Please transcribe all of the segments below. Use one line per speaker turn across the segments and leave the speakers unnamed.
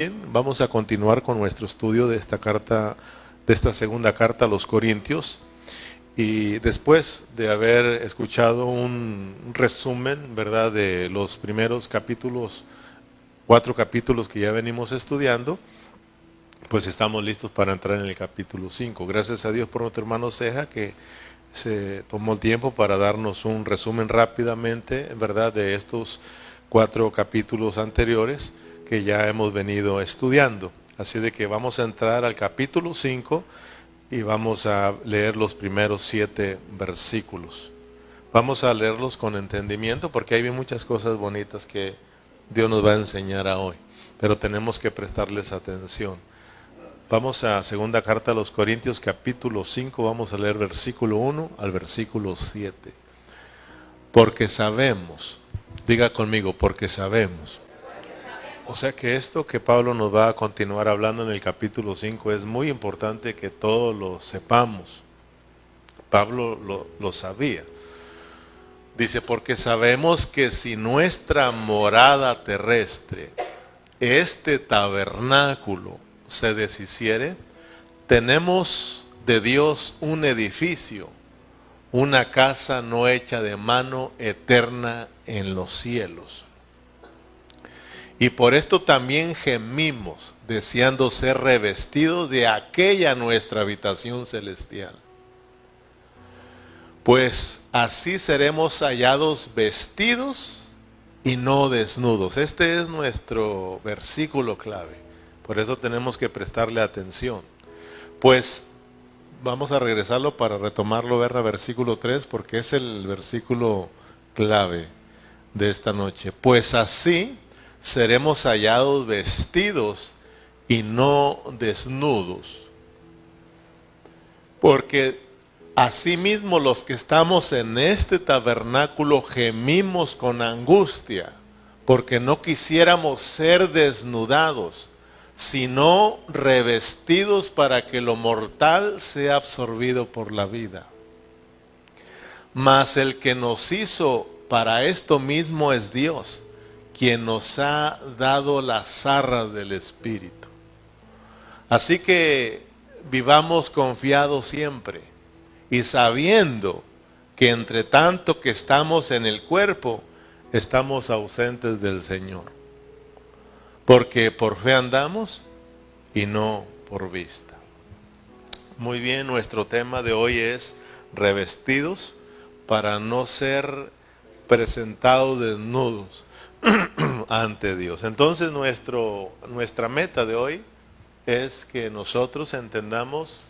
Bien, vamos a continuar con nuestro estudio de esta carta, de esta segunda carta a los Corintios. Y después de haber escuchado un resumen, ¿verdad?, de los primeros capítulos, 4 capítulos que ya venimos estudiando, pues estamos listos para entrar en el capítulo 5. Gracias a Dios por nuestro hermano Ceja, que se tomó el tiempo para darnos un resumen rápidamente, ¿verdad?, de estos 4 capítulos anteriores que ya hemos venido estudiando. Así de que vamos a entrar al capítulo 5 y vamos a leer los primeros 7 versículos. Vamos a leerlos con entendimiento porque hay muchas cosas bonitas que Dios nos va a enseñar a hoy, pero tenemos que prestarles atención. Vamos a segunda carta a los Corintios, capítulo 5, vamos a leer versículo 1 al versículo 7. Porque sabemos, diga conmigo, porque sabemos. O sea que esto que Pablo nos va a continuar hablando en el capítulo 5 es muy importante que todos lo sepamos. Pablo lo sabía. Dice, porque sabemos que si nuestra morada terrestre, este tabernáculo, se deshiciere, tenemos de Dios un edificio, una casa no hecha de mano, eterna en los cielos. Y por esto también gemimos, deseando ser revestidos de aquella nuestra habitación celestial. Pues así seremos hallados vestidos y no desnudos. Este es nuestro versículo clave. Por eso tenemos que prestarle atención. Pues vamos a regresarlo para retomarlo, ver a versículo 3, porque es el versículo clave de esta noche. Pues así seremos hallados vestidos y no desnudos. Porque asimismo los que estamos en este tabernáculo gemimos con angustia, porque no quisiéramos ser desnudados, sino revestidos para que lo mortal sea absorbido por la vida. Mas el que nos hizo para esto mismo es Dios, quien nos ha dado las arras del Espíritu. Así que vivamos confiados siempre y sabiendo que entre tanto que estamos en el cuerpo, estamos ausentes del Señor. Porque por fe andamos y no por vista. Muy bien, nuestro tema de hoy es revestidos para no ser presentados desnudos ante Dios. Entonces nuestra meta de hoy es que nosotros entendamos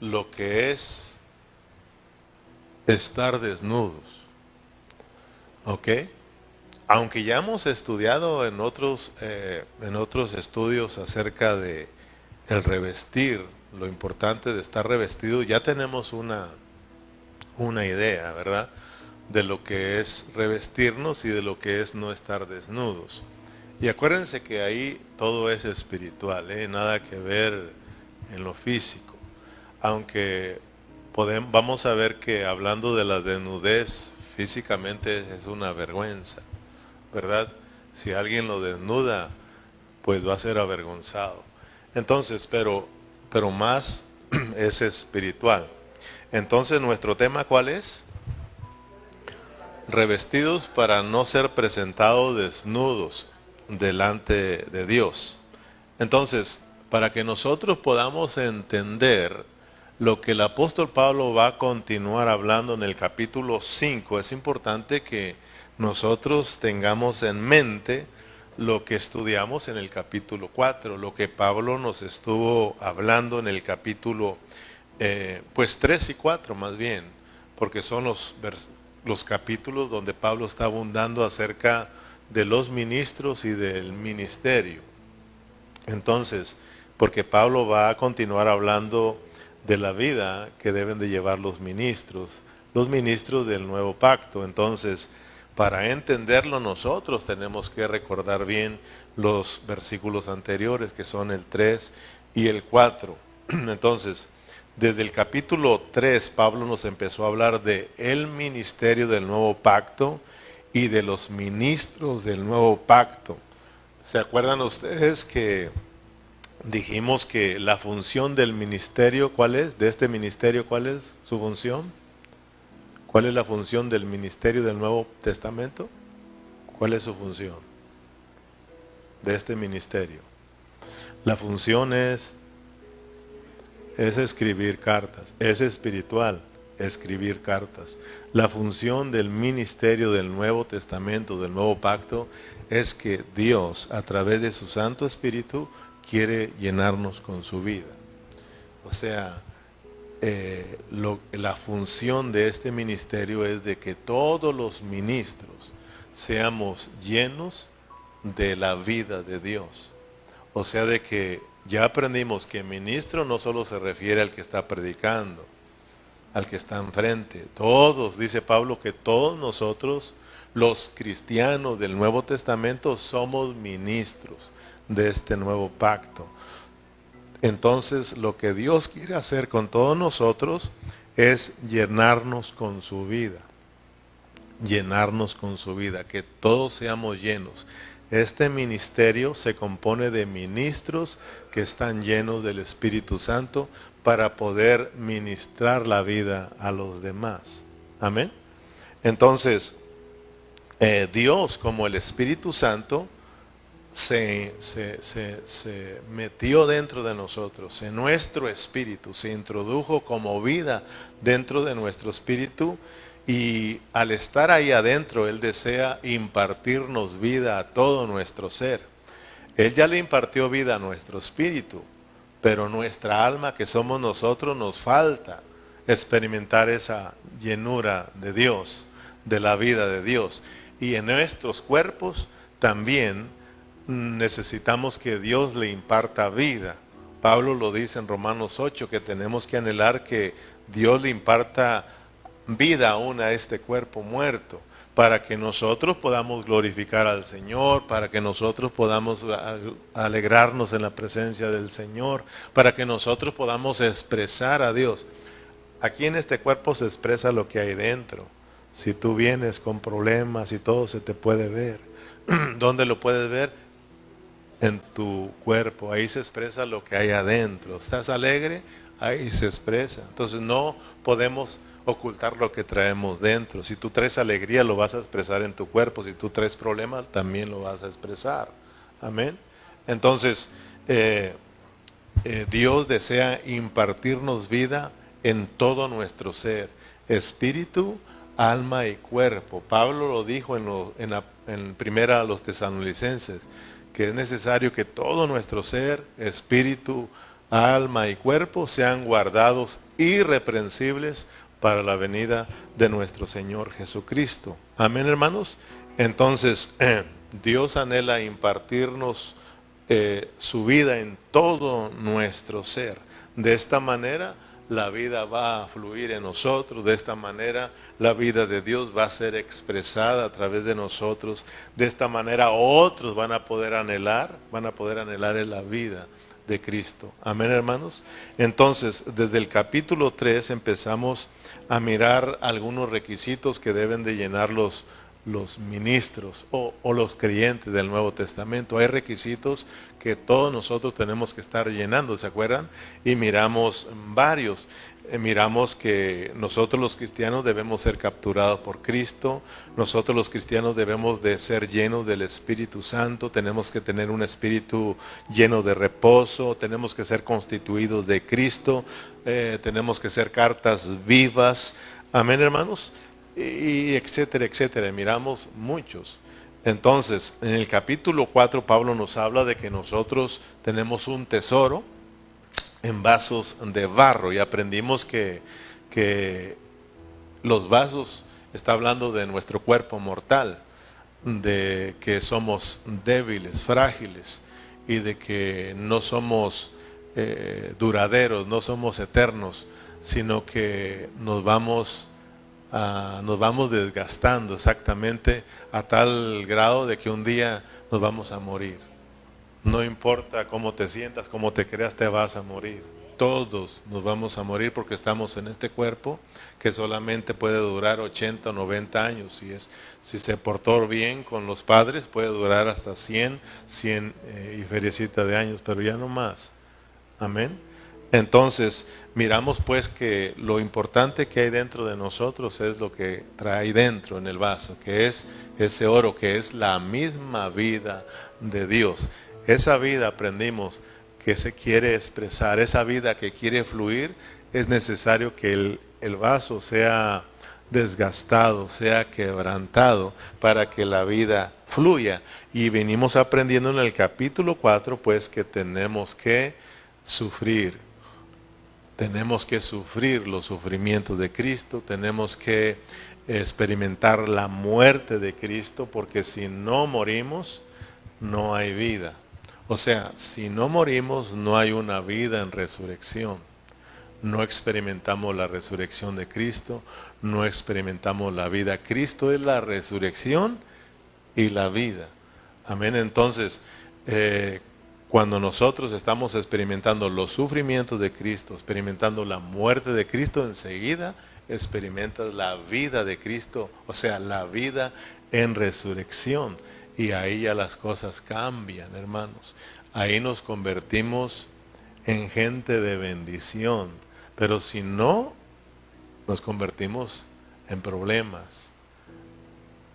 lo que es estar desnudos. ¿Ok? Aunque ya hemos estudiado en otros estudios acerca de el revestir, lo importante de estar revestido, ya tenemos una idea, ¿verdad?, de lo que es revestirnos y de lo que es no estar desnudos. Y acuérdense que ahí todo es espiritual, nada que ver en lo físico. Aunque vamos a ver que hablando de la desnudez, físicamente es una vergüenza, ¿verdad? Si alguien lo desnuda, pues va a ser avergonzado. Entonces, pero más es espiritual. Entonces, ¿nuestro tema cuál es? Revestidos para no ser presentados desnudos delante de Dios. Entonces, para que nosotros podamos entender lo que el apóstol Pablo va a continuar hablando en el capítulo 5, es importante que nosotros tengamos en mente lo que estudiamos en el capítulo 4, lo que Pablo nos estuvo hablando en el capítulo 3 y 4 más bien, porque son los capítulos donde Pablo está abundando acerca de los ministros y del ministerio. Entonces, porque Pablo va a continuar hablando de la vida que deben de llevar los ministros del nuevo pacto. Entonces, para entenderlo nosotros tenemos que recordar bien los versículos anteriores, que son el 3 y el 4. Entonces, desde el capítulo 3, Pablo nos empezó a hablar de el ministerio del nuevo pacto y de los ministros del nuevo pacto. ¿Se acuerdan ustedes que dijimos que la función del ministerio, ¿cuál es? De este ministerio, ¿cuál es su función? ¿Cuál es la función del ministerio del Nuevo Testamento? ¿Cuál es su función de este ministerio? La función es escribir cartas, es espiritual, escribir cartas. La función del ministerio del Nuevo Testamento, del Nuevo Pacto, es que Dios, a través de su Santo Espíritu, quiere llenarnos con su vida. O sea, la función de este ministerio es de que todos los ministros seamos llenos de la vida de Dios. O sea, de que ya aprendimos que ministro no solo se refiere al que está predicando, al que está enfrente. Todos, dice Pablo, que todos nosotros, los cristianos del Nuevo Testamento, somos ministros de este nuevo pacto. Entonces, lo que Dios quiere hacer con todos nosotros es llenarnos con su vida. Llenarnos con su vida, que todos seamos llenos. Este ministerio se compone de ministros que están llenos del Espíritu Santo para poder ministrar la vida a los demás. Amén. Entonces, Dios, como el Espíritu Santo, se metió dentro de nosotros, en nuestro espíritu, se introdujo como vida dentro de nuestro espíritu, y al estar ahí adentro, Él desea impartirnos vida a todo nuestro ser. Él ya le impartió vida a nuestro espíritu, pero nuestra alma, que somos nosotros, nos falta experimentar esa llenura de Dios, de la vida de Dios. Y en nuestros cuerpos también necesitamos que Dios le imparta vida. Pablo lo dice en Romanos 8, que tenemos que anhelar que Dios le imparta vida aún a este cuerpo muerto, para que nosotros podamos glorificar al Señor, para que nosotros podamos alegrarnos en la presencia del Señor, para que nosotros podamos expresar a Dios. Aquí en este cuerpo se expresa lo que hay dentro. Si tú vienes con problemas y todo, se te puede ver. ¿Dónde lo puedes ver? En tu cuerpo. Ahí se expresa lo que hay adentro. ¿Estás alegre? Ahí se expresa. Entonces no podemos ocultar lo que traemos dentro. Si tú traes alegría, lo vas a expresar en tu cuerpo. Si tú traes problemas, también lo vas a expresar. Amén. Entonces, Dios desea impartirnos vida en todo nuestro ser, espíritu, alma y cuerpo. Pablo lo dijo en primera a los tesalonicenses, que es necesario que todo nuestro ser, espíritu, alma y cuerpo sean guardados irreprensibles para la venida de nuestro Señor Jesucristo. Amén, hermanos. Entonces, Dios anhela impartirnos su vida en todo nuestro ser. De esta manera, la vida va a fluir en nosotros. De esta manera, la vida de Dios va a ser expresada a través de nosotros. De esta manera, otros van a poder anhelar en la vida de Cristo. Amén, hermanos. Entonces, desde el capítulo 3 empezamos a mirar algunos requisitos que deben de llenar los ministros o los creyentes del Nuevo Testamento. Hay requisitos que todos nosotros tenemos que estar llenando, ¿se acuerdan? Y miramos varios. Miramos que nosotros los cristianos debemos ser capturados por Cristo. Nosotros los cristianos debemos de ser llenos del Espíritu Santo. Tenemos que tener un espíritu lleno de reposo. Tenemos que ser constituidos de Cristo. Tenemos que ser cartas vivas. Amén, hermanos. Y etcétera, etcétera. Miramos muchos. Entonces, en el capítulo 4, Pablo nos habla de que nosotros tenemos un tesoro en vasos de barro, y aprendimos que los vasos, está hablando de nuestro cuerpo mortal, de que somos débiles, frágiles, y de que no somos duraderos, no somos eternos, sino que nos vamos desgastando exactamente a tal grado de que un día nos vamos a morir. No importa cómo te sientas, cómo te creas, te vas a morir. Todos nos vamos a morir porque estamos en este cuerpo que solamente puede durar 80 o 90 años. Si se portó bien con los padres, puede durar hasta 100 y feriecita de años, pero ya no más. Amén. Entonces, miramos pues que lo importante que hay dentro de nosotros es lo que trae dentro en el vaso, que es ese oro, que es la misma vida de Dios. Esa vida aprendimos que se quiere expresar, esa vida que quiere fluir, es necesario que el vaso sea desgastado, sea quebrantado para que la vida fluya. Y venimos aprendiendo en el capítulo 4 pues que tenemos que sufrir. Tenemos que sufrir los sufrimientos de Cristo, tenemos que experimentar la muerte de Cristo, porque si no morimos, no hay vida. O sea, si no morimos, no hay una vida en resurrección. No experimentamos la resurrección de Cristo, no experimentamos la vida. Cristo es la resurrección y la vida. Amén. Entonces, cuando nosotros estamos experimentando los sufrimientos de Cristo, experimentando la muerte de Cristo, enseguida experimentas la vida de Cristo, o sea, la vida en resurrección. Y ahí ya las cosas cambian, hermanos. Ahí nos convertimos en gente de bendición. Pero si no, nos convertimos en problemas.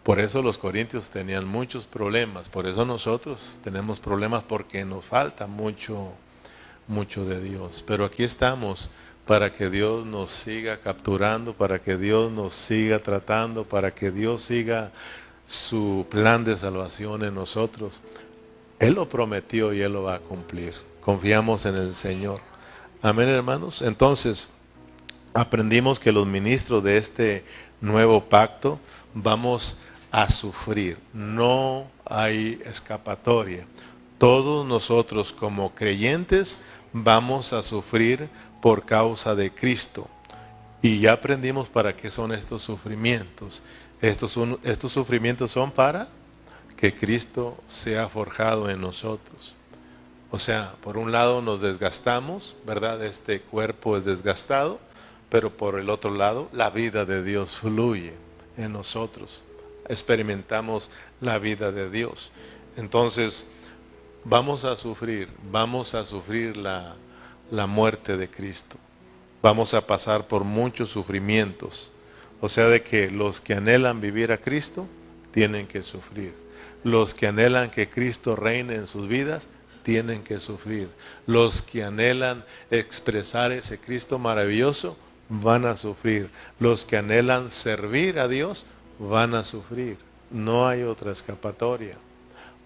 Por eso los corintios tenían muchos problemas. Por eso nosotros tenemos problemas, porque nos falta mucho de Dios. Pero aquí estamos para que Dios nos siga capturando, para que Dios nos siga tratando, para que Dios siga su plan de salvación en nosotros. Él lo prometió y Él lo va a cumplir. Confiamos en el Señor. Amén, hermanos. Entonces, aprendimos que los ministros de este nuevo pacto vamos a sufrir. No hay escapatoria. Todos nosotros como creyentes vamos a sufrir por causa de Cristo. Y ya aprendimos para qué son estos sufrimientos. Estos sufrimientos son para que Cristo sea forjado en nosotros. O sea, por un lado nos desgastamos, ¿verdad? Este cuerpo es desgastado, pero por el otro lado la vida de Dios fluye en nosotros. Experimentamos la vida de Dios. Entonces, vamos a sufrir la muerte de Cristo. Vamos a pasar por muchos sufrimientos. O sea, de que los que anhelan vivir a Cristo tienen que sufrir. Los que anhelan que Cristo reine en sus vidas tienen que sufrir. Los que anhelan expresar ese Cristo maravilloso van a sufrir. Los que anhelan servir a Dios van a sufrir. No hay otra escapatoria.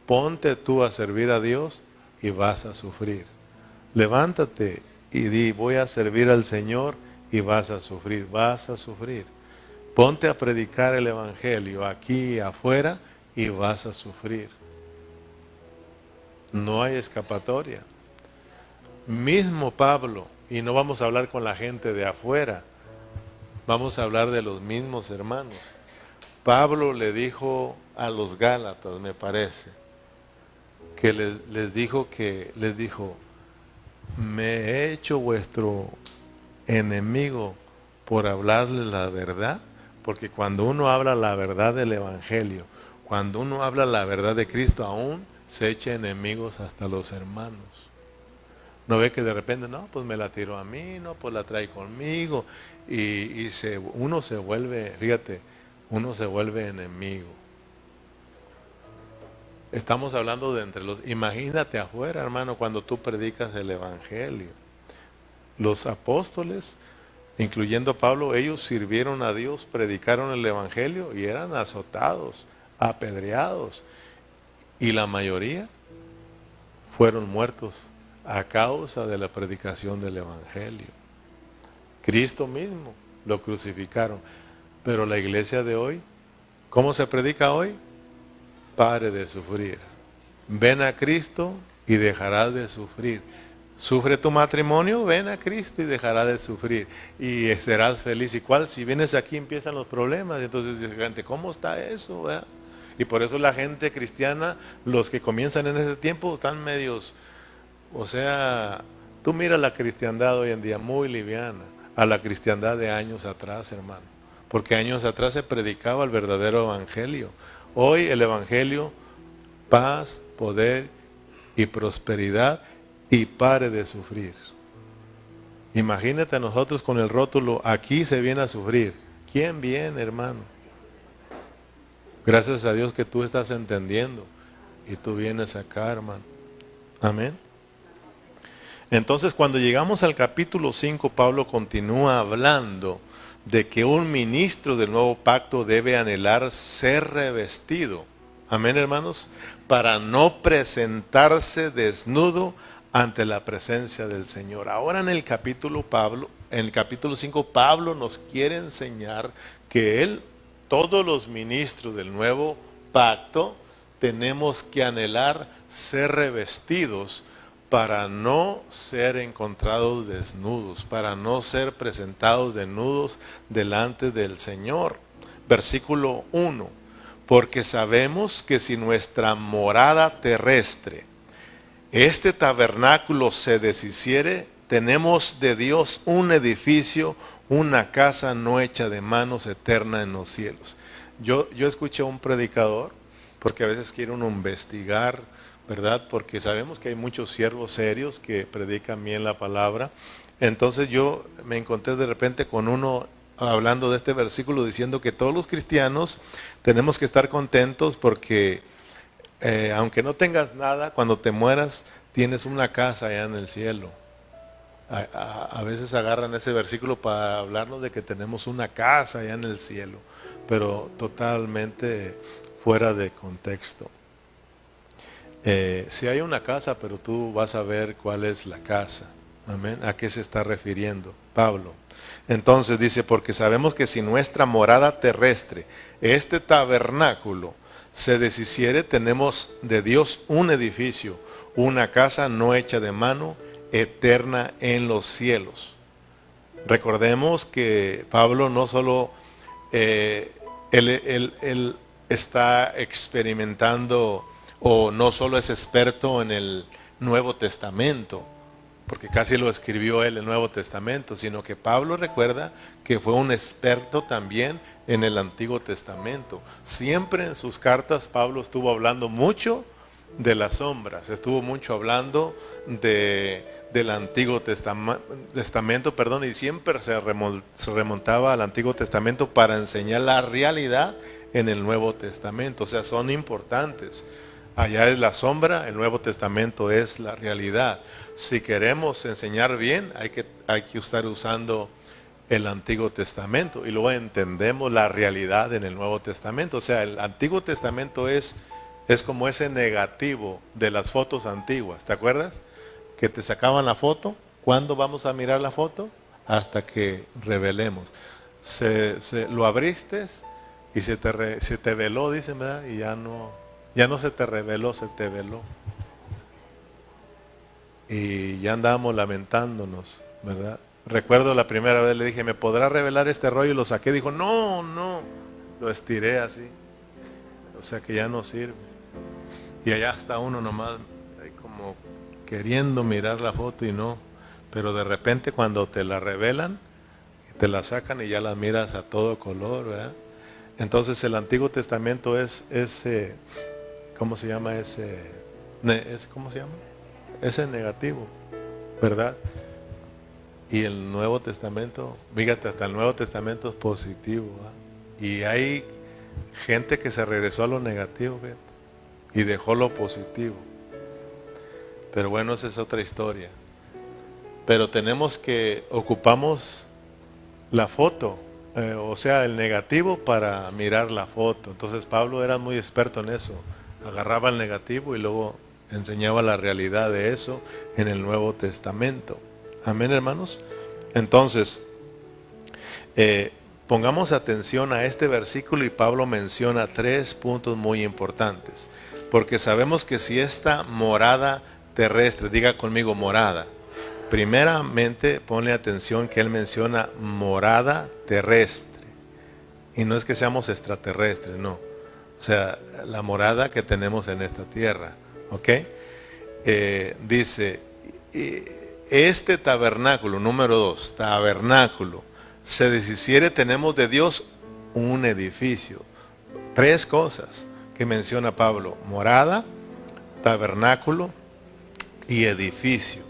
Ponte tú a servir a Dios y vas a sufrir. Levántate y di, voy a servir al Señor, y vas a sufrir, vas a sufrir. Ponte a predicar el Evangelio aquí afuera y vas a sufrir. No hay escapatoria. Mismo Pablo, y no vamos a hablar con la gente de afuera, vamos a hablar de los mismos hermanos. Pablo le dijo a los Gálatas, me parece, que les dijo, me he hecho vuestro enemigo por hablarle la verdad, porque cuando uno habla la verdad del Evangelio, cuando uno habla la verdad de Cristo, aún se echa enemigos hasta los hermanos. No ve que de repente, no, pues me la tiró a mí, no, pues la trae conmigo, y uno se vuelve, fíjate, uno se vuelve enemigo. Estamos hablando de entre los... Imagínate afuera, hermano, cuando tú predicas el Evangelio. Los apóstoles, incluyendo Pablo, ellos sirvieron a Dios, predicaron el Evangelio y eran azotados, apedreados. Y la mayoría fueron muertos a causa de la predicación del Evangelio. Cristo mismo lo crucificaron. Pero la iglesia de hoy, ¿cómo se predica hoy? Pare de sufrir. Ven a Cristo y dejarás de sufrir. Sufre tu matrimonio, ven a Cristo y dejarás de sufrir. Y serás feliz. ¿Y cuál? Si vienes aquí empiezan los problemas. Entonces dice gente, ¿cómo está eso? ¿Verdad? Y por eso la gente cristiana, los que comienzan en ese tiempo, están medios, o sea, Tú mira la cristiandad hoy en día muy liviana a la cristiandad de años atrás, hermano. Porque años atrás se predicaba el verdadero evangelio. Hoy el evangelio, paz, poder y prosperidad, y pare de sufrir. Imagínate a nosotros con el rótulo, aquí se viene a sufrir. ¿Quién viene, hermano? Gracias a Dios que tú estás entendiendo y tú vienes acá, hermano. Amén. Entonces, cuando llegamos al capítulo 5, Pablo continúa hablando de que un ministro del nuevo pacto debe anhelar ser revestido. Amén, hermanos, para no presentarse desnudo ante la presencia del Señor. Ahora en el capítulo 5, Pablo nos quiere enseñar que todos los ministros del nuevo pacto, tenemos que anhelar ser revestidos para no ser encontrados desnudos, para no ser presentados desnudos delante del Señor. Versículo 1. Porque sabemos que si nuestra morada terrestre, este tabernáculo, se deshiciere, tenemos de Dios un edificio, una casa no hecha de manos, eterna en los cielos. Yo escuché a un predicador, porque a veces quiere uno investigar, ¿verdad? Porque sabemos que hay muchos siervos serios que predican bien la palabra. Entonces yo me encontré de repente con uno hablando de este versículo, diciendo que todos los cristianos tenemos que estar contentos porque aunque no tengas nada, cuando te mueras tienes una casa allá en el cielo. A veces agarran ese versículo para hablarnos de que tenemos una casa allá en el cielo, pero totalmente fuera de contexto. Si hay una casa, pero tú vas a ver cuál es la casa. Amén. ¿A qué se está refiriendo Pablo? Entonces dice, porque sabemos que si nuestra morada terrestre, este tabernáculo, se deshiciere, tenemos de Dios un edificio, una casa no hecha de mano, eterna en los cielos. Recordemos que Pablo no solo él está experimentando, o no solo es experto en el Nuevo Testamento, porque casi lo escribió él el Nuevo Testamento, sino que Pablo recuerda que fue un experto también en el Antiguo Testamento. Siempre en sus cartas Pablo estuvo hablando mucho de las sombras, estuvo mucho hablando del Antiguo Testamento, y siempre se remontaba al Antiguo Testamento para enseñar la realidad en el Nuevo Testamento. O sea, son importantes. Allá es la sombra, el Nuevo Testamento es la realidad. Si queremos enseñar bien, hay que estar usando el Antiguo Testamento y luego entendemos la realidad en el Nuevo Testamento. O sea, el Antiguo Testamento es como ese negativo de las fotos antiguas. ¿Te acuerdas? Que te sacaban la foto. ¿Cuándo vamos a mirar la foto? Hasta que revelemos. Lo abriste y se te veló, dicen, ¿verdad? Y ya no se te reveló, se te veló. Y ya andábamos lamentándonos, ¿verdad? Recuerdo la primera vez le dije, ¿me podrá revelar este rollo? Y lo saqué, dijo, no, lo estiré así. O sea que ya no sirve. Y allá está uno nomás, como queriendo mirar la foto y no. Pero de repente cuando te la revelan, te la sacan y ya la miras a todo color, ¿verdad? Entonces el Antiguo Testamento es ¿cómo se llama ¿cómo se llama? Ese negativo, ¿verdad? Y el Nuevo Testamento, fíjate, hasta el Nuevo Testamento es positivo, ¿verdad? Y hay gente que se regresó a lo negativo, fíjate, y dejó lo positivo. Pero bueno, esa es otra historia. Pero ocupamos la foto, o sea, el negativo para mirar la foto. Entonces Pablo era muy experto en eso. Agarraba el negativo y luego enseñaba la realidad de eso en el Nuevo Testamento. Amén, hermanos. Entonces, pongamos atención a este versículo y Pablo menciona 3 puntos muy importantes. Porque sabemos que si esta morada terrestre, diga conmigo morada. Primeramente, ponle atención que él menciona morada terrestre. Y no es que seamos extraterrestres, no. O sea, la morada que tenemos en esta tierra. ¿Ok? Dice, este tabernáculo, número 2, tabernáculo, se deshiciere, tenemos de Dios un edificio. 3 cosas que menciona Pablo: morada, tabernáculo y edificio.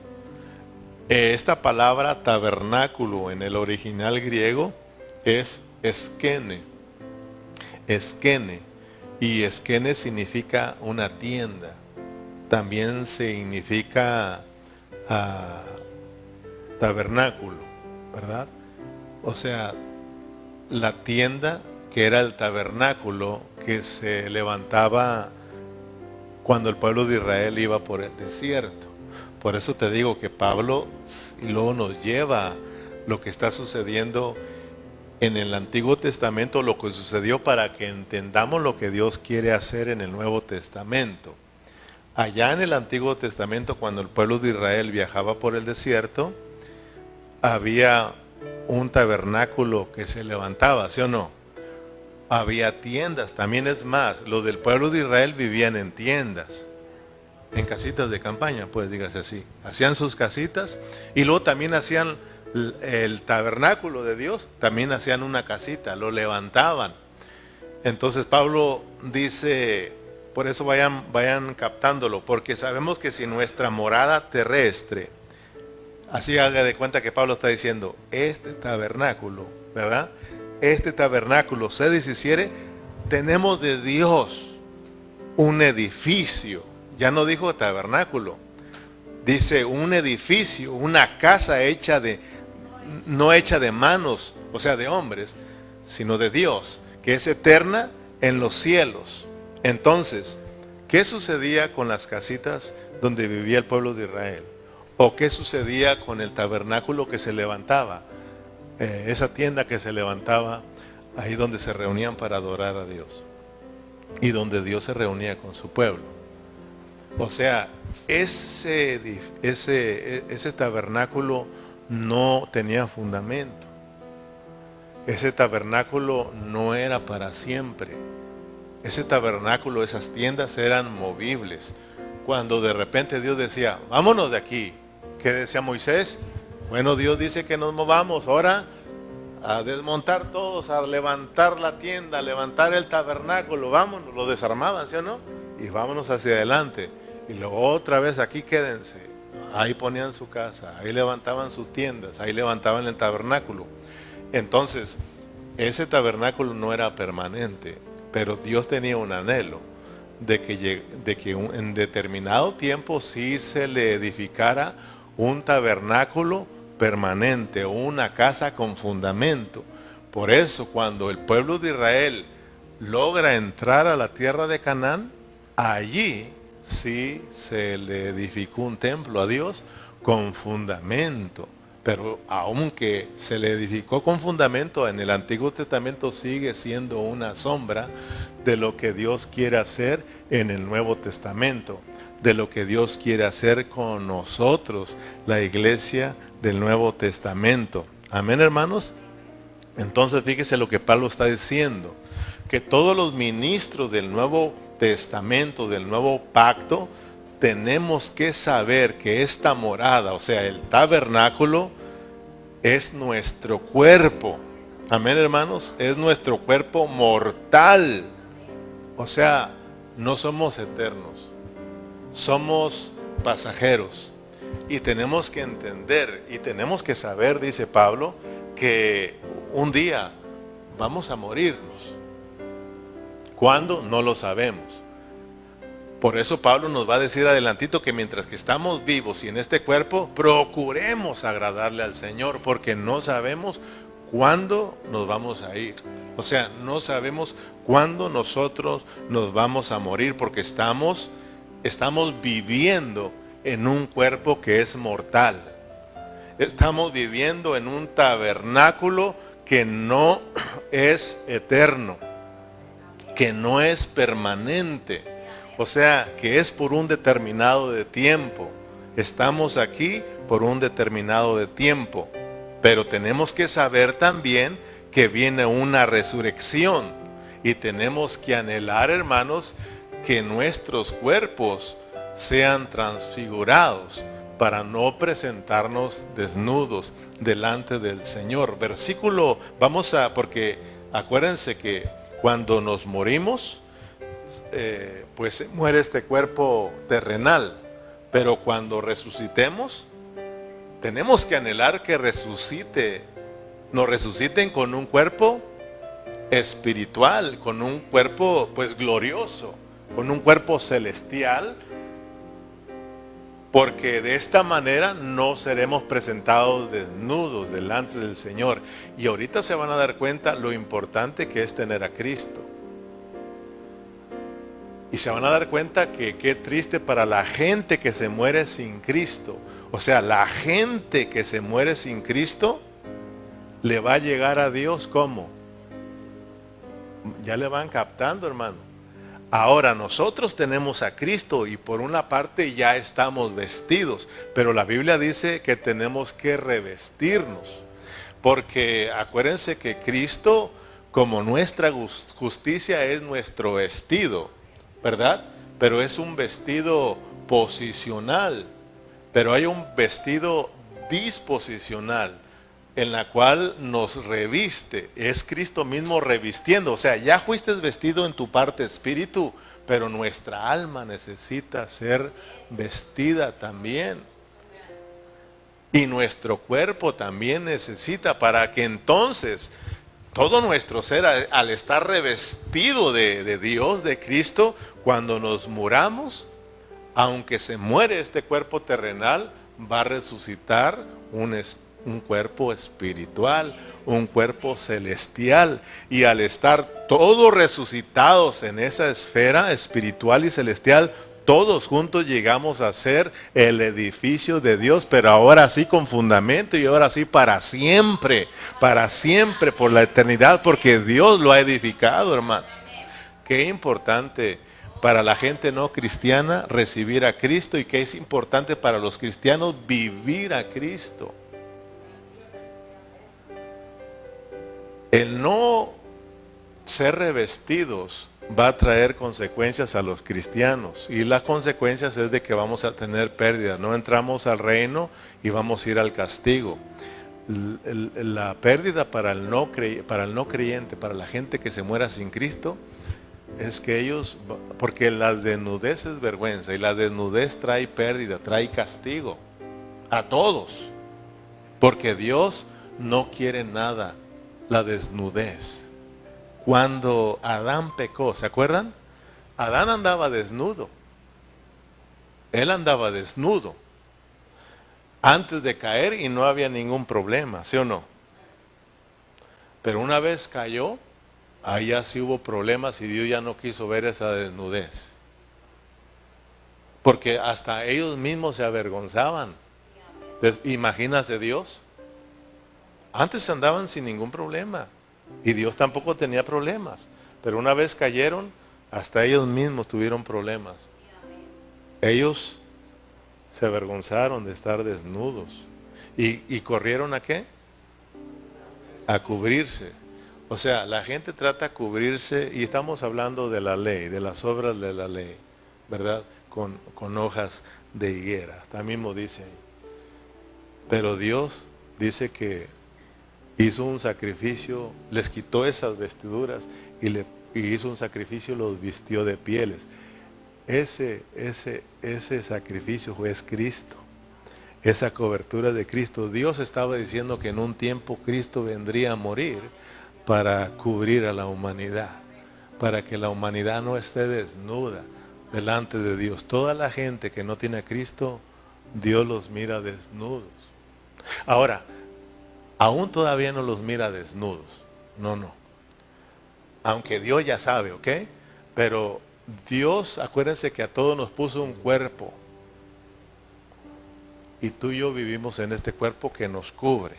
Esta palabra tabernáculo en el original griego es eskene. Eskene. Y eskene significa una tienda. También significa tabernáculo, ¿verdad? O sea, la tienda que era el tabernáculo que se levantaba cuando el pueblo de Israel iba por el desierto. Por eso te digo que Pablo y luego nos lleva lo que está sucediendo en el Antiguo Testamento, lo que sucedió, para que entendamos lo que Dios quiere hacer en el Nuevo Testamento. Allá en el Antiguo Testamento, cuando el pueblo de Israel viajaba por el desierto, había un tabernáculo que se levantaba, ¿sí o no? Había tiendas, también es más, los del pueblo de Israel vivían en tiendas, en casitas de campaña, pues dígase así. Hacían sus casitas y luego también hacían el tabernáculo de Dios, también hacían una casita, lo levantaban. Entonces Pablo dice, por eso vayan captándolo, porque sabemos que si nuestra morada terrestre, así haga de cuenta que Pablo está diciendo, este tabernáculo, ¿verdad? Este tabernáculo se deshiciere, tenemos de Dios un edificio. Ya no dijo tabernáculo, dice un edificio, una casa hecha no hecha de manos, o sea, de hombres, sino de Dios, que es eterna en los cielos. Entonces, ¿qué sucedía con las casitas donde vivía el pueblo de Israel? ¿O qué sucedía con el tabernáculo que se levantaba? Esa tienda que se levantaba ahí donde se reunían para adorar a Dios y donde Dios se reunía con su pueblo. O sea, ese tabernáculo no tenía fundamento. Ese tabernáculo no era para siempre. Ese tabernáculo, esas tiendas eran movibles. Cuando de repente Dios decía, vámonos de aquí, ¿qué decía Moisés? Bueno, Dios dice que nos movamos ahora a desmontar todos, a levantar la tienda, a levantar el tabernáculo, vámonos, lo desarmaban, ¿sí o no? Y vámonos hacia adelante. Y luego otra vez aquí quédense. Ahí ponían su casa, ahí levantaban sus tiendas, ahí levantaban el tabernáculo. Entonces, ese tabernáculo no era permanente, pero Dios tenía un anhelo de que en determinado tiempo sí se le edificara un tabernáculo permanente, una casa con fundamento. Por eso, cuando el pueblo de Israel logra entrar a la tierra de Canaán, allí sí se le edificó un templo a Dios con fundamento. Pero aunque se le edificó con fundamento, en el Antiguo Testamento sigue siendo una sombra de lo que Dios quiere hacer en el Nuevo Testamento, de lo que Dios quiere hacer con nosotros, la iglesia del Nuevo Testamento. Amén, hermanos. Entonces fíjese lo que Pablo está diciendo, que todos los ministros del Nuevo Testamento, del Nuevo Pacto, tenemos que saber que esta morada, o sea, el tabernáculo, es nuestro cuerpo. Amén, hermanos, es nuestro cuerpo mortal. O sea, no somos eternos, somos pasajeros. Y tenemos que entender y tenemos que saber, dice Pablo, que un día vamos a morirnos. ¿Cuándo? No lo sabemos. Por eso Pablo nos va a decir adelantito que mientras que estamos vivos y en este cuerpo, procuremos agradarle al Señor, porque no sabemos cuándo nos vamos a ir. O sea, no sabemos cuándo nosotros nos vamos a morir, porque estamos viviendo en un cuerpo que es mortal. Estamos viviendo en un tabernáculo que no es eterno, que no es permanente. O sea, que es por un determinado de tiempo. Estamos aquí por un determinado de tiempo. Pero tenemos que saber también que viene una resurrección. Y tenemos que anhelar, hermanos, que nuestros cuerpos sean transfigurados para no presentarnos desnudos delante del Señor. Versículo, porque acuérdense que cuando nos morimos, pues muere este cuerpo terrenal, pero cuando resucitemos, tenemos que anhelar que nos resuciten con un cuerpo espiritual, con un cuerpo pues glorioso, con un cuerpo celestial, porque de esta manera no seremos presentados desnudos delante del Señor. Y ahorita se van a dar cuenta lo importante que es tener a Cristo. Y se van a dar cuenta que qué triste para la gente que se muere sin Cristo. O sea, la gente que se muere sin Cristo le va a llegar a Dios ¿cómo? Ya le van captando, hermano. Ahora nosotros tenemos a Cristo y por una parte ya estamos vestidos, pero la Biblia dice que tenemos que revestirnos, porque acuérdense que Cristo, como nuestra justicia, es nuestro vestido, ¿verdad? Pero es un vestido posicional, pero hay un vestido disposicional, en la cual nos reviste, es Cristo mismo revistiendo. O sea, ya fuiste vestido en tu parte espíritu, pero nuestra alma necesita ser vestida también. Y nuestro cuerpo también necesita, para que entonces todo nuestro ser, al estar revestido de Dios, de Cristo, cuando nos muramos, aunque se muere este cuerpo terrenal, va a resucitar un cuerpo espiritual, un cuerpo celestial. Y al estar todos resucitados en esa esfera espiritual y celestial, todos juntos llegamos a ser el edificio de Dios, pero ahora sí con fundamento y ahora sí para siempre, por la eternidad, porque Dios lo ha edificado, hermano. Qué importante para la gente no cristiana recibir a Cristo, y qué es importante para los cristianos vivir a Cristo. El no ser revestidos va a traer consecuencias a los cristianos, y las consecuencias es de que vamos a tener pérdidas. No entramos al reino y vamos a ir al castigo. La pérdida para el no creyente, para la gente que se muera sin Cristo, es que ellos, porque la desnudez es vergüenza, y la desnudez trae pérdida, trae castigo a todos, porque Dios no quiere nada la desnudez. Cuando Adán pecó, ¿se acuerdan? Adán andaba desnudo. Él andaba desnudo antes de caer y no había ningún problema, ¿sí o no? Pero una vez cayó, ahí ya sí hubo problemas y Dios ya no quiso ver esa desnudez. Porque hasta ellos mismos se avergonzaban. Entonces, imagínate Dios. Antes andaban sin ningún problema y Dios tampoco tenía problemas, pero una vez cayeron, hasta ellos mismos tuvieron problemas. Ellos se avergonzaron de estar desnudos y corrieron ¿a qué? A cubrirse. O sea, la gente trata de cubrirse, y estamos hablando de la ley, de las obras de la ley, ¿verdad? Con hojas de higuera, hasta mismo dice ahí. Pero Dios dice que hizo un sacrificio, les quitó esas vestiduras y hizo un sacrificio, los vistió de pieles. Ese sacrificio fue Cristo, esa cobertura de Cristo. Dios estaba diciendo que en un tiempo Cristo vendría a morir para cubrir a la humanidad, para que la humanidad no esté desnuda delante de Dios. Toda la gente que no tiene a Cristo, Dios los mira desnudos. Ahora, aún todavía no los mira desnudos, no. Aunque Dios ya sabe, ¿ok? Pero Dios, acuérdense que a todos nos puso un cuerpo. Y tú y yo vivimos en este cuerpo que nos cubre.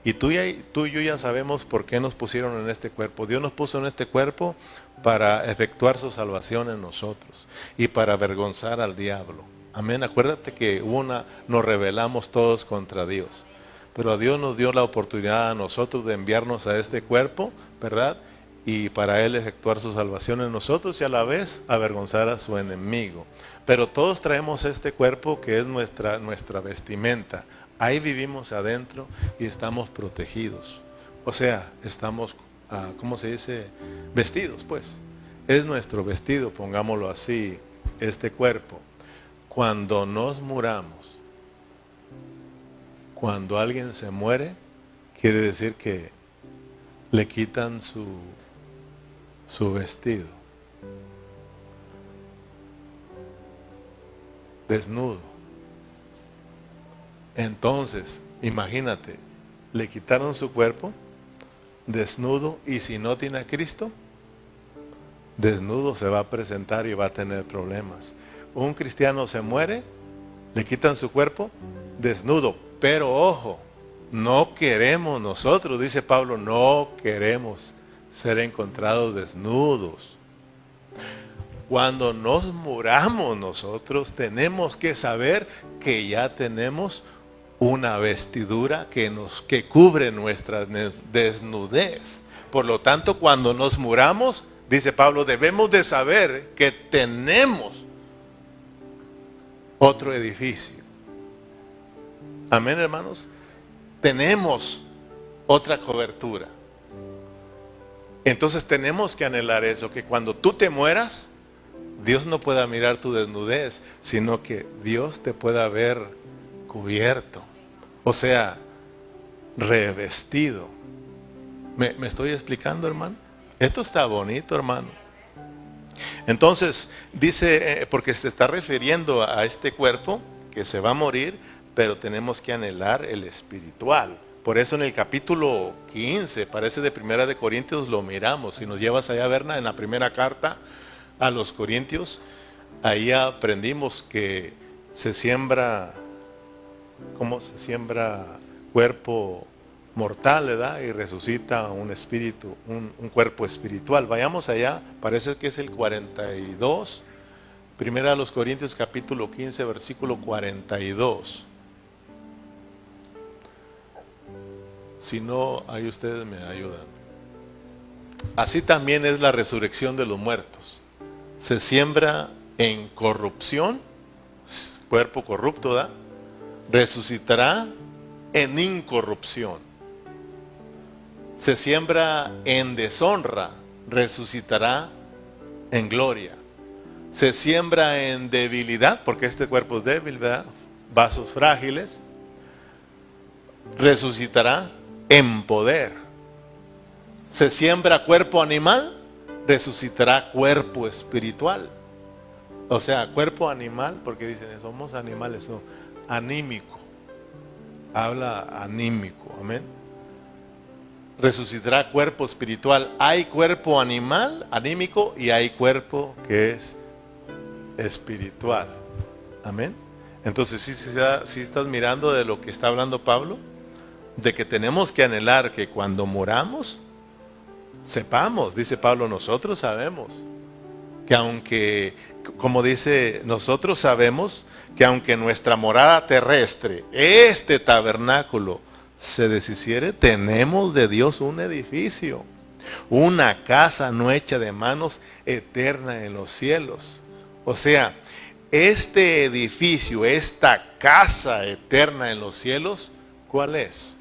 Y tú y yo ya sabemos por qué nos pusieron en este cuerpo. Dios nos puso en este cuerpo para efectuar su salvación en nosotros y para avergonzar al diablo. Amén. Acuérdate que nos rebelamos todos contra Dios. Pero Dios nos dio la oportunidad a nosotros de enviarnos a este cuerpo, ¿verdad? Y para Él efectuar su salvación en nosotros y a la vez avergonzar a su enemigo. Pero todos traemos este cuerpo que es nuestra vestimenta. Ahí vivimos adentro y estamos protegidos. O sea, estamos, ¿cómo se dice? Vestidos, pues. Es nuestro vestido, pongámoslo así, este cuerpo. Cuando nos muramos, cuando alguien se muere, quiere decir que le quitan su vestido. Desnudo. Entonces, imagínate, le quitaron su cuerpo, desnudo, y si no tiene a Cristo, desnudo se va a presentar y va a tener problemas. Un cristiano se muere, le quitan su cuerpo, desnudo, pero ojo, no queremos nosotros, dice Pablo, no queremos ser encontrados desnudos. Cuando nos muramos nosotros, tenemos que saber que ya tenemos una vestidura que cubre nuestra desnudez. Por lo tanto, cuando nos muramos, dice Pablo, debemos de saber que tenemos otro edificio. Amén, hermanos. Tenemos otra cobertura. Entonces tenemos que anhelar eso, que cuando tú te mueras, Dios no pueda mirar tu desnudez, sino que Dios te pueda ver cubierto. O sea, revestido. ¿Me estoy explicando, hermano? Esto está bonito, hermano. Entonces, dice, porque se está refiriendo a este cuerpo que se va a morir, pero tenemos que anhelar el espiritual. Por eso en el capítulo 15, parece de Primera de Corintios, lo miramos. Si nos llevas allá, Berna, en la primera carta a los Corintios, ahí aprendimos que se siembra, ¿cómo se siembra cuerpo mortal, ¿verdad? Y resucita un espíritu, un cuerpo espiritual. Vayamos allá, parece que es el 42, Primera a los Corintios capítulo 15, versículo 42. Si no, ahí ustedes me ayudan. Así también es la resurrección de los muertos. Se siembra en corrupción, cuerpo corrupto, ¿verdad? Resucitará en incorrupción. Se siembra en deshonra, resucitará en gloria. Se siembra en debilidad, porque este cuerpo es débil, ¿verdad? Vasos frágiles. Resucitará en poder. Se siembra cuerpo animal, resucitará cuerpo espiritual. O sea, cuerpo animal, porque dicen, somos animales, no, anímico. Habla anímico, amén. Resucitará cuerpo espiritual. Hay cuerpo animal, anímico, y hay cuerpo que es espiritual. Amén. Entonces, si estás mirando de lo que está hablando Pablo, de que tenemos que anhelar que cuando moramos, sepamos, dice Pablo, nosotros sabemos que aunque, como dice, nosotros sabemos que aunque nuestra morada terrestre, este tabernáculo, se deshiciere, tenemos de Dios un edificio, una casa no hecha de manos, eterna en los cielos. O sea, este edificio, esta casa eterna en los cielos, ¿cuál es?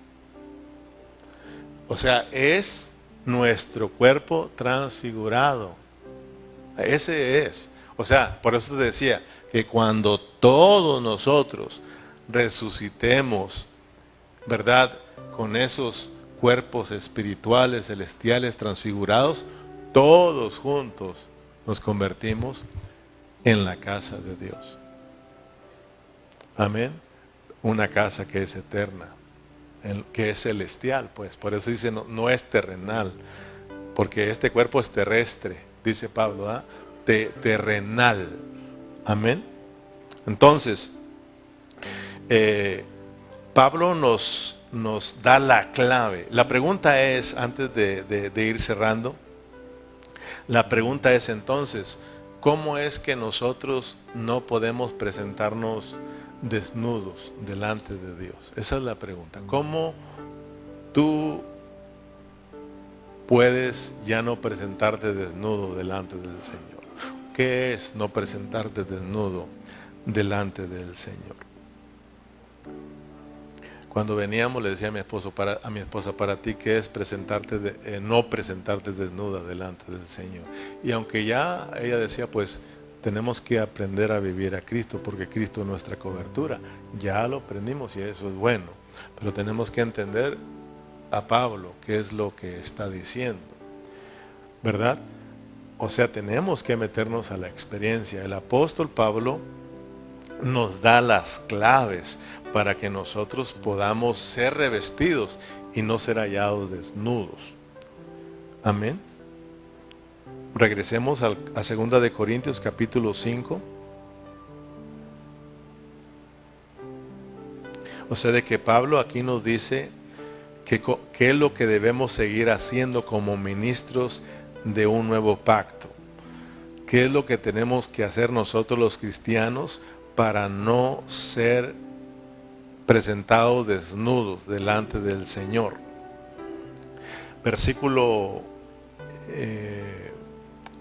O sea, es nuestro cuerpo transfigurado. Ese es. O sea, por eso te decía que cuando todos nosotros resucitemos, ¿verdad? Con esos cuerpos espirituales, celestiales, transfigurados, todos juntos nos convertimos en la casa de Dios. Amén. Una casa que es eterna, que es celestial, pues. Por eso dice, no es terrenal, porque este cuerpo es terrestre, dice Pablo, ¿ah? Terrenal. Amén. Entonces, Pablo nos da la clave. La pregunta es, antes de ir cerrando, la pregunta es entonces, ¿cómo es que nosotros no podemos presentarnos desnudos delante de Dios? Esa es la pregunta. ¿Cómo tú puedes ya no presentarte desnudo delante del Señor? ¿Qué es no presentarte desnudo delante del Señor? Cuando veníamos le decía a mi esposa, para ti, ¿qué es no presentarte desnuda delante del Señor? Y aunque ya ella decía, pues tenemos que aprender a vivir a Cristo, porque Cristo es nuestra cobertura. Ya lo aprendimos y eso es bueno. Pero tenemos que entender a Pablo qué es lo que está diciendo, ¿verdad? O sea, tenemos que meternos a la experiencia. El apóstol Pablo nos da las claves para que nosotros podamos ser revestidos y no ser hallados desnudos. Amén. Regresemos a 2 de Corintios capítulo 5. O sea, de que Pablo aquí nos dice qué es lo que debemos seguir haciendo como ministros de un nuevo pacto. ¿Qué es lo que tenemos que hacer nosotros los cristianos para no ser presentados desnudos delante del Señor? Versículo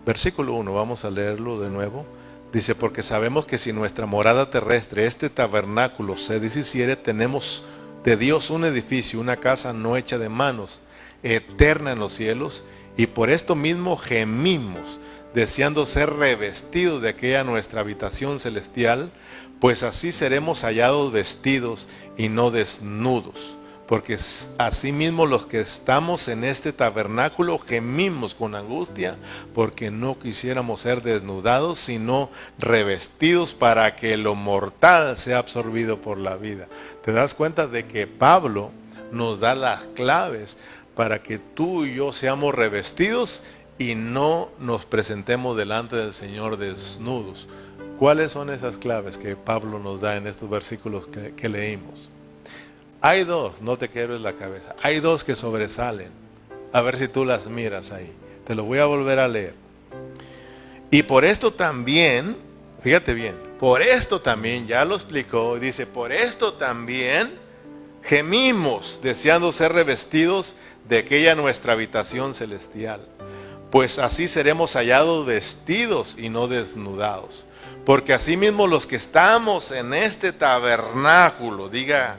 1, vamos a leerlo de nuevo. Dice, porque sabemos que si nuestra morada terrestre, este tabernáculo, se deshiciere, tenemos de Dios un edificio, una casa no hecha de manos, eterna en los cielos, y por esto mismo gemimos, deseando ser revestidos de aquella nuestra habitación celestial, pues así seremos hallados vestidos y no desnudos. Porque asimismo los que estamos en este tabernáculo gemimos con angustia, porque no quisiéramos ser desnudados, sino revestidos para que lo mortal sea absorbido por la vida. ¿Te das cuenta de que Pablo nos da las claves para que tú y yo seamos revestidos y no nos presentemos delante del Señor desnudos? ¿Cuáles son esas claves que Pablo nos da en estos versículos que leímos? Hay dos, no te quiebres la cabeza. Hay dos que sobresalen. A ver si tú las miras ahí. Te lo voy a volver a leer. Y por esto también, fíjate bien, por esto también, ya lo explicó, dice, por esto también gemimos deseando ser revestidos de aquella nuestra habitación celestial. Pues así seremos hallados vestidos y no desnudados. Porque asimismo los que estamos en este tabernáculo, diga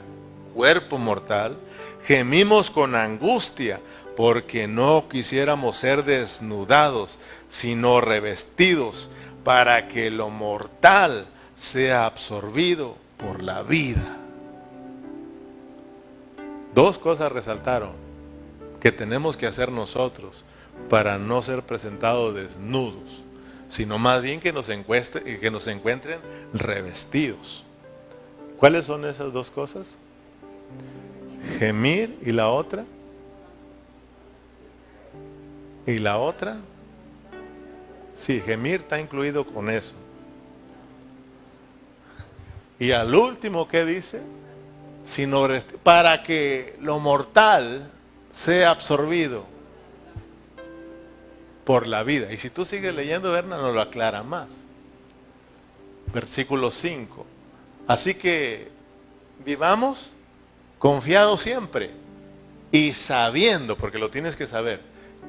cuerpo mortal, gemimos con angustia, porque no quisiéramos ser desnudados, sino revestidos, para que lo mortal sea absorbido por la vida. Dos cosas resaltaron que tenemos que hacer nosotros para no ser presentados desnudos, sino más bien que nos encuentren revestidos. ¿Cuáles son esas dos cosas? Gemir y la otra. ¿Y la otra? Sí, gemir está incluido con eso. Y al último, ¿qué dice? Sino para que lo mortal sea absorbido por la vida. Y si tú sigues leyendo, Berna nos lo aclara más. Versículo 5. Así que vivamos confiados siempre y sabiendo, porque lo tienes que saber,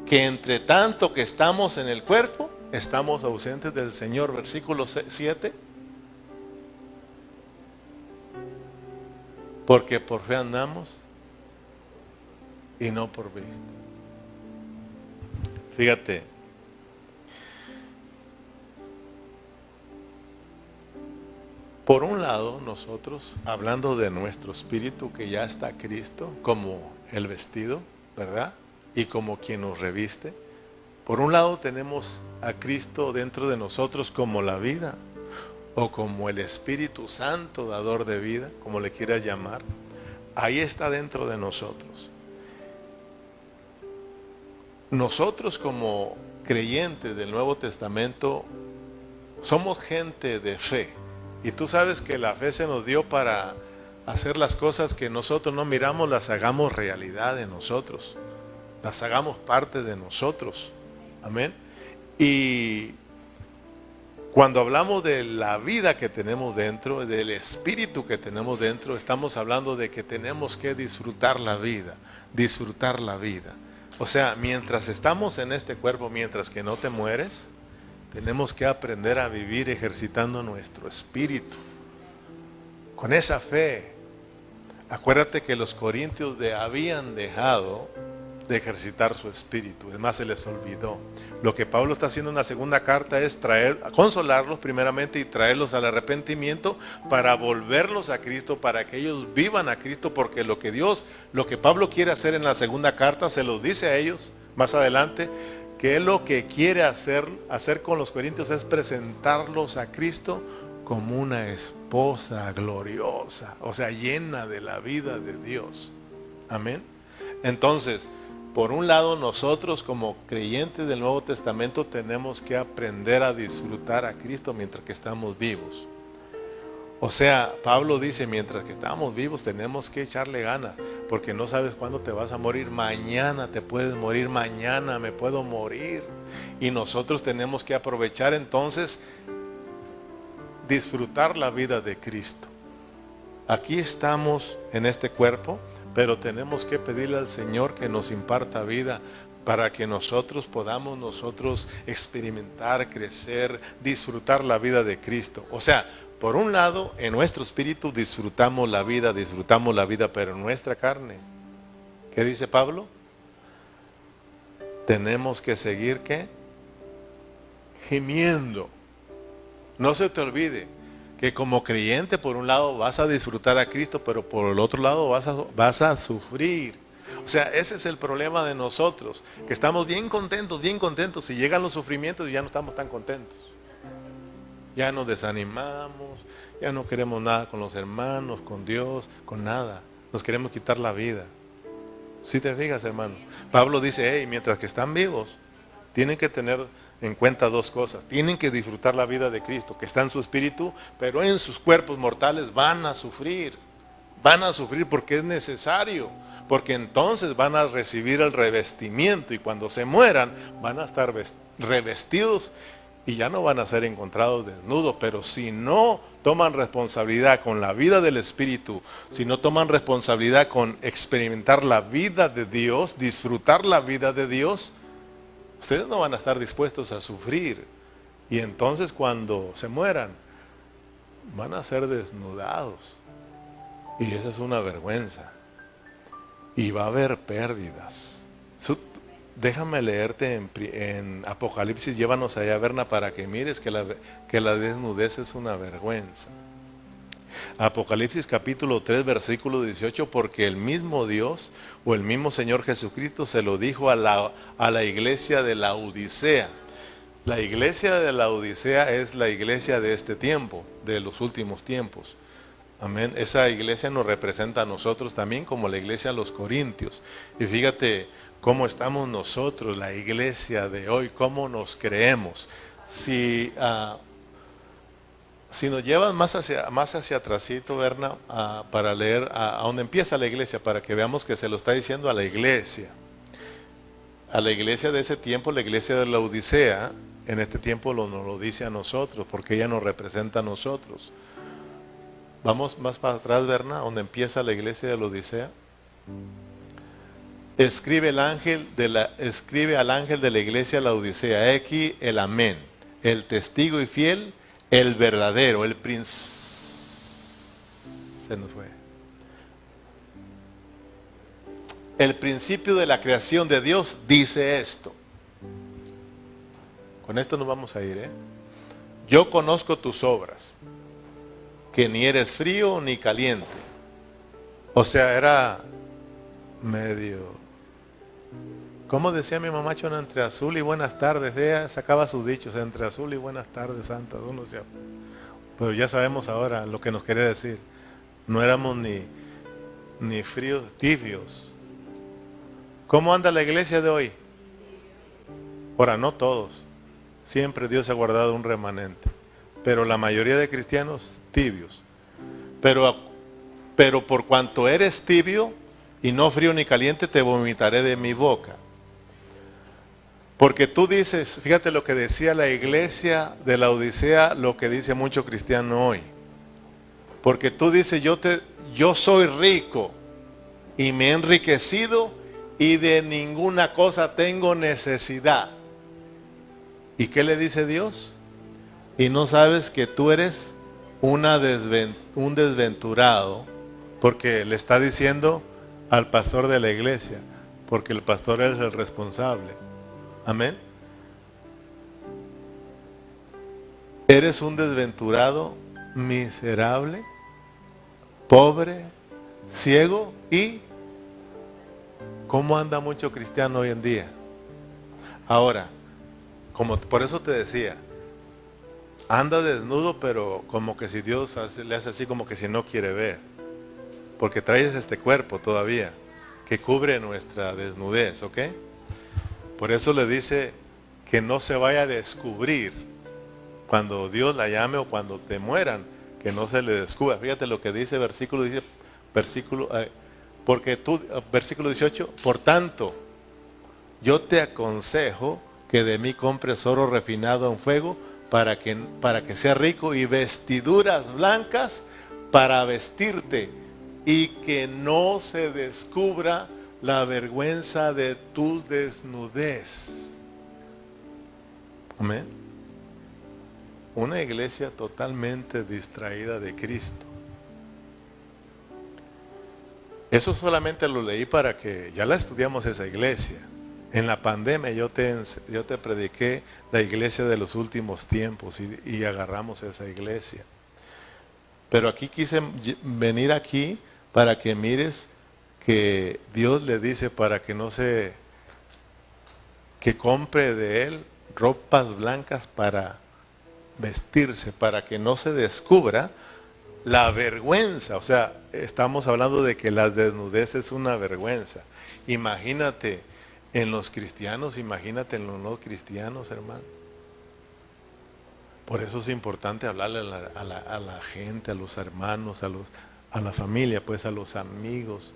que entre tanto que estamos en el cuerpo, estamos ausentes del Señor. Versículo 7. Porque por fe andamos y no por vista. Fíjate, por un lado nosotros, hablando de nuestro espíritu que ya está Cristo como el vestido, ¿verdad? Y como quien nos reviste. Por un lado tenemos a Cristo dentro de nosotros como la vida, o como el Espíritu Santo, dador de vida, como le quieras llamar. Ahí está dentro de nosotros. Nosotros como creyentes del Nuevo Testamento somos gente de fe. Y tú sabes que la fe se nos dio para hacer las cosas que nosotros no miramos, las hagamos realidad en nosotros. Las hagamos parte de nosotros. Amén. Y cuando hablamos de la vida que tenemos dentro, del espíritu que tenemos dentro, estamos hablando de que tenemos que disfrutar la vida. Disfrutar la vida. O sea, mientras estamos en este cuerpo, mientras que no te mueres, tenemos que aprender a vivir ejercitando nuestro espíritu. Con esa fe. Acuérdate que los corintios habían dejado de ejercitar su espíritu. Es más, se les olvidó. Lo que Pablo está haciendo en la segunda carta es consolarlos primeramente y traerlos al arrepentimiento para volverlos a Cristo, para que ellos vivan a Cristo, porque lo que Pablo quiere hacer en la segunda carta, se lo dice a ellos más adelante, que él lo que quiere hacer con los corintios es presentarlos a Cristo como una esposa gloriosa, o sea, llena de la vida de Dios. Amén. Entonces, por un lado, nosotros como creyentes del Nuevo Testamento tenemos que aprender a disfrutar a Cristo mientras que estamos vivos. O sea, Pablo dice, mientras que estamos vivos tenemos que echarle ganas, porque no sabes cuándo te vas a morir. Mañana te puedes morir, mañana me puedo morir. Y nosotros tenemos que aprovechar entonces, disfrutar la vida de Cristo. Aquí estamos en este cuerpo, pero tenemos que pedirle al Señor que nos imparta vida para que nosotros podamos experimentar, crecer, disfrutar la vida de Cristo. O sea, por un lado, en nuestro espíritu disfrutamos la vida, pero en nuestra carne, ¿qué dice Pablo? Tenemos que seguir, ¿qué? Gimiendo. No se te olvide que como creyente, por un lado vas a disfrutar a Cristo, pero por el otro lado vas a sufrir. O sea, ese es el problema de nosotros, que estamos bien contentos. Si llegan los sufrimientos, ya no estamos tan contentos. Ya nos desanimamos, ya no queremos nada con los hermanos, con Dios, con nada. Nos queremos quitar la vida. ¿Sí te fijas, hermano? Pablo dice, mientras que están vivos, tienen que tener en cuenta dos cosas. Tienen que disfrutar la vida de Cristo, que está en su espíritu, pero en sus cuerpos mortales van a sufrir. Van a sufrir porque es necesario, porque entonces van a recibir el revestimiento y cuando se mueran van a estar revestidos y ya no van a ser encontrados desnudos. Pero si no toman responsabilidad con la vida del Espíritu, si no toman responsabilidad con experimentar la vida de Dios, disfrutar la vida de Dios, ustedes no van a estar dispuestos a sufrir. Y entonces cuando se mueran, van a ser desnudados. Y esa es una vergüenza. Y va a haber pérdidas. Déjame leerte en Apocalipsis, llévanos allá, Berna, para que mires que la desnudez es una vergüenza. Apocalipsis capítulo 3, versículo 18, porque el mismo Dios o el mismo Señor Jesucristo se lo dijo a la iglesia de la Odisea. La iglesia de la Odisea es la iglesia de este tiempo, de los últimos tiempos. Amén. Esa iglesia nos representa a nosotros también como la iglesia de los Corintios. Y fíjate cómo estamos nosotros, la iglesia de hoy, cómo nos creemos. Si nos llevas más hacia atrásito, Berna, para leer a donde empieza la iglesia, para que veamos que se lo está diciendo a la iglesia de ese tiempo, la iglesia de la Odisea, en este tiempo nos lo dice a nosotros, porque ella nos representa a nosotros. Vamos más para atrás, Berna, donde empieza la iglesia de la Odisea. Escribe al ángel de la iglesia de la Odisea, aquí el amén, el testigo y fiel, el verdadero, se nos fue. El principio de la creación de Dios dice esto. Con esto nos vamos a ir, Yo conozco tus obras, que ni eres frío ni caliente. O sea, era medio, ¿cómo decía mi mamá Chona? Entre azul y buenas tardes. Ella sacaba sus dichos, entre azul y buenas tardes, santa. Pero ya sabemos ahora lo que nos quería decir. No éramos ni fríos, tibios. ¿Cómo anda la iglesia de hoy? Ahora, no todos. Siempre Dios ha guardado un remanente. Pero la mayoría de cristianos, tibios. Pero por cuanto eres tibio y no frío ni caliente, te vomitaré de mi boca. Porque tú dices, fíjate lo que decía la iglesia de la Odisea, lo que dice mucho cristiano hoy. Porque tú dices, yo soy rico y me he enriquecido y de ninguna cosa tengo necesidad. ¿Y qué le dice Dios? Y no sabes que tú eres un desventurado, porque le está diciendo al pastor de la iglesia, porque el pastor es el responsable. Amén. Eres un desventurado, miserable, pobre, ciego y ¿cómo anda mucho cristiano hoy en día? Ahora, como por eso te decía, anda desnudo, pero como que si Dios le hace así como que si no quiere ver, porque traes este cuerpo todavía que cubre nuestra desnudez, ¿ok? Por eso le dice que no se vaya a descubrir cuando Dios la llame o cuando te mueran, que no se le descubra. Fíjate lo que dice versículo 18, por tanto, yo te aconsejo que de mí compres oro refinado en fuego para que sea rico y vestiduras blancas para vestirte y que no se descubra la vergüenza de tu desnudez. Amén. Una iglesia totalmente distraída de Cristo. Eso solamente lo leí para que ya la estudiamos esa iglesia. En la pandemia yo te prediqué la iglesia de los últimos tiempos y agarramos esa iglesia. Pero aquí quise venir aquí para que mires que Dios le dice para que que compre de él ropas blancas para vestirse, para que no se descubra la vergüenza. O sea, estamos hablando de que la desnudez es una vergüenza. Imagínate en los cristianos, imagínate en los no cristianos, hermano. Por eso es importante hablarle a la gente, a los hermanos, a la familia, pues a los amigos.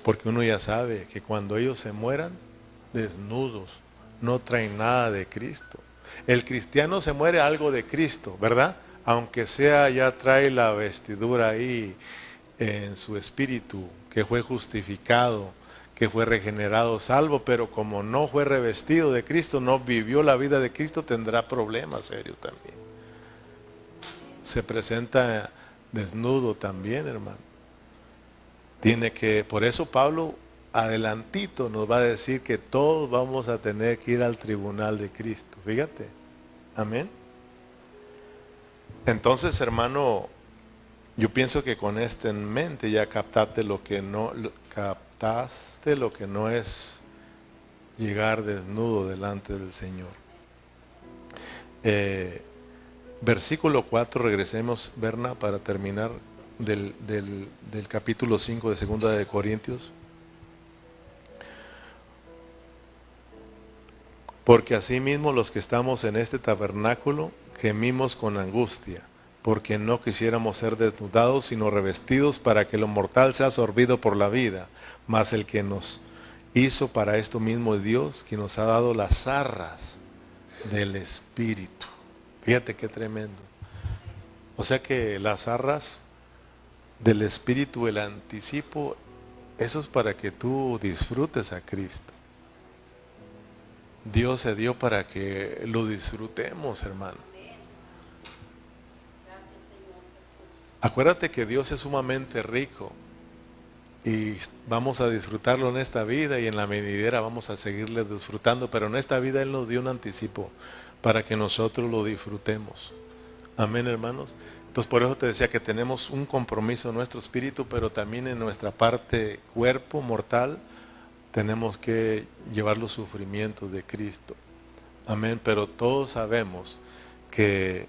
Porque uno ya sabe que cuando ellos se mueran, desnudos, no traen nada de Cristo. El cristiano se muere algo de Cristo, ¿verdad? Aunque sea, ya trae la vestidura ahí en su espíritu, que fue justificado, que fue regenerado, salvo, pero como no fue revestido de Cristo, no vivió la vida de Cristo, tendrá problemas serios también. Se presenta desnudo también, hermano. Por eso Pablo adelantito nos va a decir que todos vamos a tener que ir al tribunal de Cristo. Fíjate. Amén. Entonces, hermano, yo pienso que con esto en mente ya captaste lo que no es llegar desnudo delante del Señor. Versículo 4, regresemos, Berna, para terminar del capítulo 5 de Segunda de Corintios. Porque asimismo los que estamos en este tabernáculo gemimos con angustia, porque no quisiéramos ser desnudados, sino revestidos para que lo mortal sea absorbido por la vida. Mas el que nos hizo para esto mismo es Dios, quien nos ha dado las arras del Espíritu. Fíjate qué tremendo. O sea que las arras del Espíritu, el anticipo, eso es para que tú disfrutes a Cristo. Dios se dio para que lo disfrutemos, hermano. Acuérdate que Dios es sumamente rico y vamos a disfrutarlo en esta vida y en la venidera vamos a seguirle disfrutando, pero en esta vida Él nos dio un anticipo para que nosotros lo disfrutemos. Amén, hermanos. Entonces por eso te decía que tenemos un compromiso en nuestro espíritu, pero también en nuestra parte cuerpo mortal tenemos que llevar los sufrimientos de Cristo. Amén, pero todos sabemos que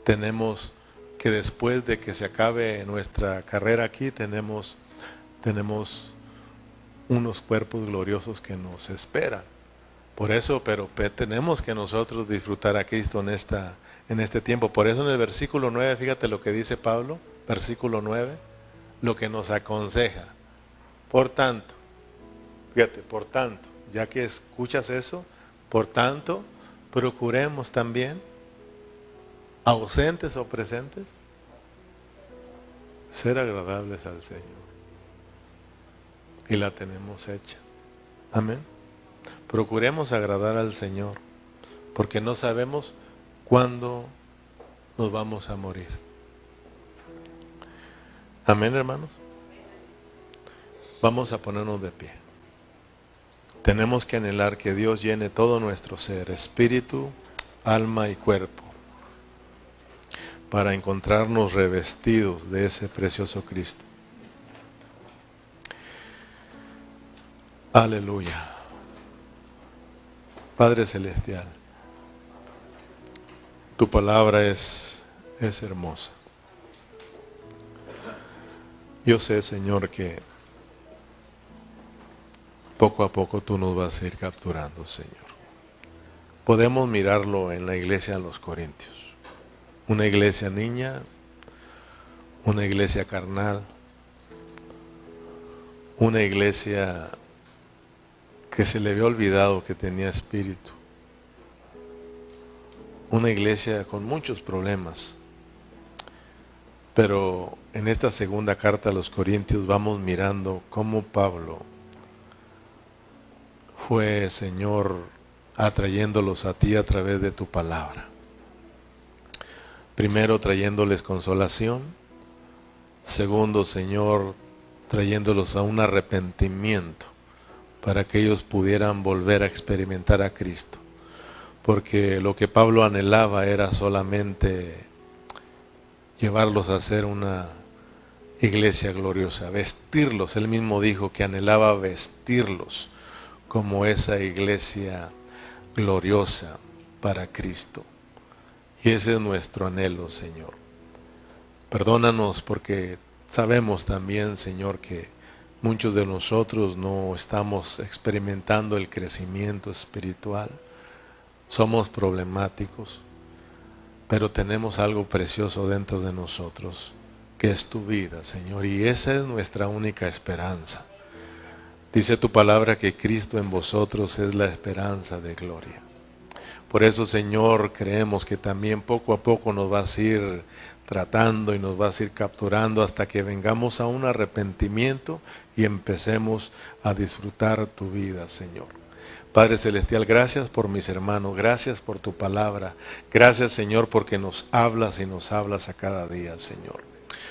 tenemos que después de que se acabe nuestra carrera aquí, tenemos unos cuerpos gloriosos que nos esperan. Por eso, pero tenemos que nosotros disfrutar a Cristo en este tiempo. Por eso en el versículo 9, fíjate lo que dice Pablo, versículo 9, lo que nos aconseja. Por tanto, fíjate, por tanto, ya que escuchas eso, por tanto, procuremos también, ausentes o presentes, ser agradables al Señor. Y la tenemos hecha. Amén. Procuremos agradar al Señor. porque no sabemos cuándo nos vamos a morir. Amén, hermanos. Vamos a ponernos de pie. Tenemos que anhelar que Dios llene todo nuestro ser, espíritu, alma y cuerpo, para encontrarnos revestidos de ese precioso Cristo. Aleluya. Padre Celestial, tu palabra es hermosa. Yo sé, Señor, que poco a poco tú nos vas a ir capturando, Señor. Podemos mirarlo en la iglesia de los Corintios. Una iglesia niña, una iglesia carnal, una iglesia que se le había olvidado que tenía espíritu. Una iglesia con muchos problemas. Pero en esta segunda carta a los Corintios vamos mirando cómo Pablo fue, Señor, atrayéndolos a ti a través de tu palabra. Primero, trayéndoles consolación. Segundo, Señor, trayéndolos a un arrepentimiento para que ellos pudieran volver a experimentar a Cristo. Porque lo que Pablo anhelaba era solamente llevarlos a ser una iglesia gloriosa, vestirlos. Él mismo dijo que anhelaba vestirlos como esa iglesia gloriosa para Cristo. Y ese es nuestro anhelo, Señor. Perdónanos porque sabemos también, Señor, que muchos de nosotros no estamos experimentando el crecimiento espiritual. Somos problemáticos, pero tenemos algo precioso dentro de nosotros, que es tu vida, Señor, y esa es nuestra única esperanza. Dice tu palabra que Cristo en vosotros es la esperanza de gloria. Por eso, Señor, creemos que también poco a poco nos vas a ir tratando y nos vas a ir capturando hasta que vengamos a un arrepentimiento y empecemos a disfrutar tu vida, Señor. Padre Celestial, gracias por mis hermanos, gracias por tu palabra. Gracias, Señor, porque nos hablas y nos hablas a cada día, Señor.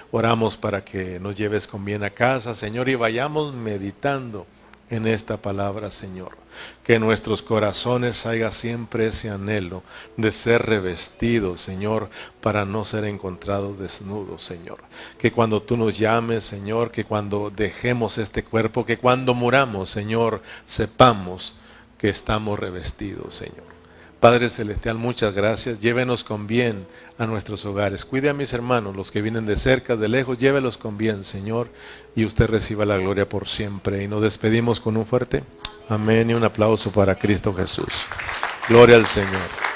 Oramos para que nos lleves con bien a casa, Señor, y vayamos meditando en esta palabra, Señor. Que en nuestros corazones haya siempre ese anhelo de ser revestidos, Señor, para no ser encontrados desnudos, Señor. Que cuando tú nos llames, Señor, que cuando dejemos este cuerpo, que cuando muramos, Señor, sepamos que estamos revestidos, Señor. Padre Celestial, muchas gracias. Llévenos con bien a nuestros hogares. Cuide a mis hermanos, los que vienen de cerca, de lejos, llévelos con bien, Señor, y usted reciba la gloria por siempre. Y nos despedimos con un fuerte amén y un aplauso para Cristo Jesús. Gloria al Señor.